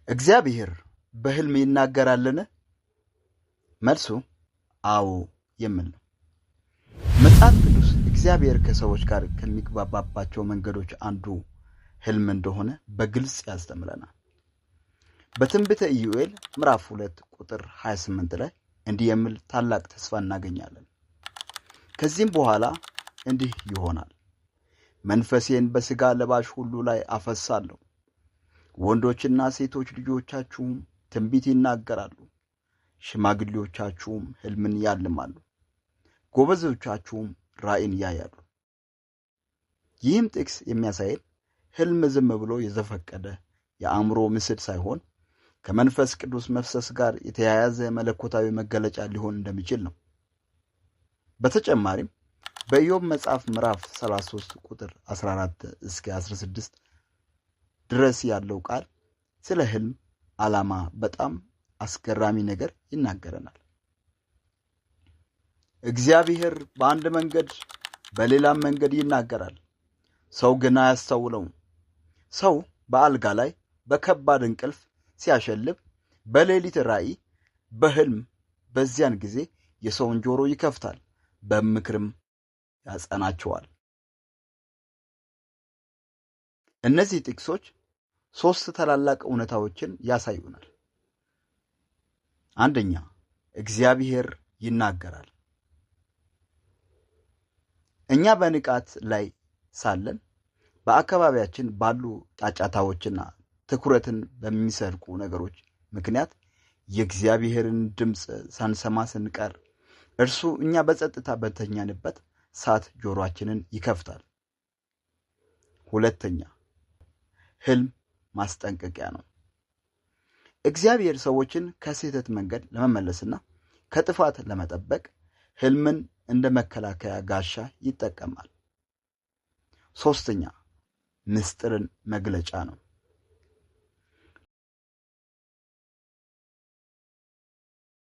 እግዚአብሔር በሕልም ይናገራልን? መልሱ አዎ የሚል ነው። መጽሐፍ ቅዱስ እግዚአብሔር ከሰዎች ጋር ከሚግባባባቸው መንገዶች አንዱ ሕልም እንደሆነ በግልጽ ያስተምረናል። በትንቢተ ኢዩኤል ምዕራፍ 2 ቁጥር 28 ላይ እንዲህ የሚል ታላቅ ተስፋ እናገኛለን። ከዚህም በኋላ እንዲህ ይሆናል፣ መንፈሴን በሥጋ ለባሽ ሁሉ ላይ አፈሳለሁ። ወንዶችና ሴቶች ልጆቻችሁም ትንቢት ይናገራሉ፣ ሽማግሌዎቻችሁም ሕልምን ያልማሉ፣ ጎበዞቻችሁም ራእይን ያያሉ። ይህም ጥቅስ የሚያሳየን ሕልም ዝም ብሎ የዘፈቀደ የአእምሮ ምስል ሳይሆን ከመንፈስ ቅዱስ መፍሰስ ጋር የተያያዘ መለኮታዊ መገለጫ ሊሆን እንደሚችል ነው። በተጨማሪም በኢዮብ መጽሐፍ ምዕራፍ 33 ቁጥር 14 እስከ 16 ድረስ ያለው ቃል ስለ ሕልም ዓላማ በጣም አስገራሚ ነገር ይናገረናል። እግዚአብሔር በአንድ መንገድ በሌላም መንገድ ይናገራል፣ ሰው ግን አያስተውለውም። ሰው በአልጋ ላይ በከባድ እንቅልፍ ሲያሸልብ በሌሊት ራእይ፣ በሕልም በዚያን ጊዜ የሰውን ጆሮ ይከፍታል፣ በምክርም ያጸናቸዋል። እነዚህ ጥቅሶች ሶስት ታላላቅ እውነታዎችን ያሳዩናል። አንደኛ፣ እግዚአብሔር ይናገራል። እኛ በንቃት ላይ ሳለን በአካባቢያችን ባሉ ጫጫታዎችና ትኩረትን በሚሰርቁ ነገሮች ምክንያት የእግዚአብሔርን ድምፅ ሳንሰማ ስንቀር እርሱ እኛ በጸጥታ በተኛንበት ሰዓት ጆሮአችንን ይከፍታል። ሁለተኛ፣ ሕልም ማስጠንቀቂያ ነው። እግዚአብሔር ሰዎችን ከስህተት መንገድ ለመመለስና ከጥፋት ለመጠበቅ ሕልምን እንደ መከላከያ ጋሻ ይጠቀማል። ሶስተኛ፣ ምስጢርን መግለጫ ነው።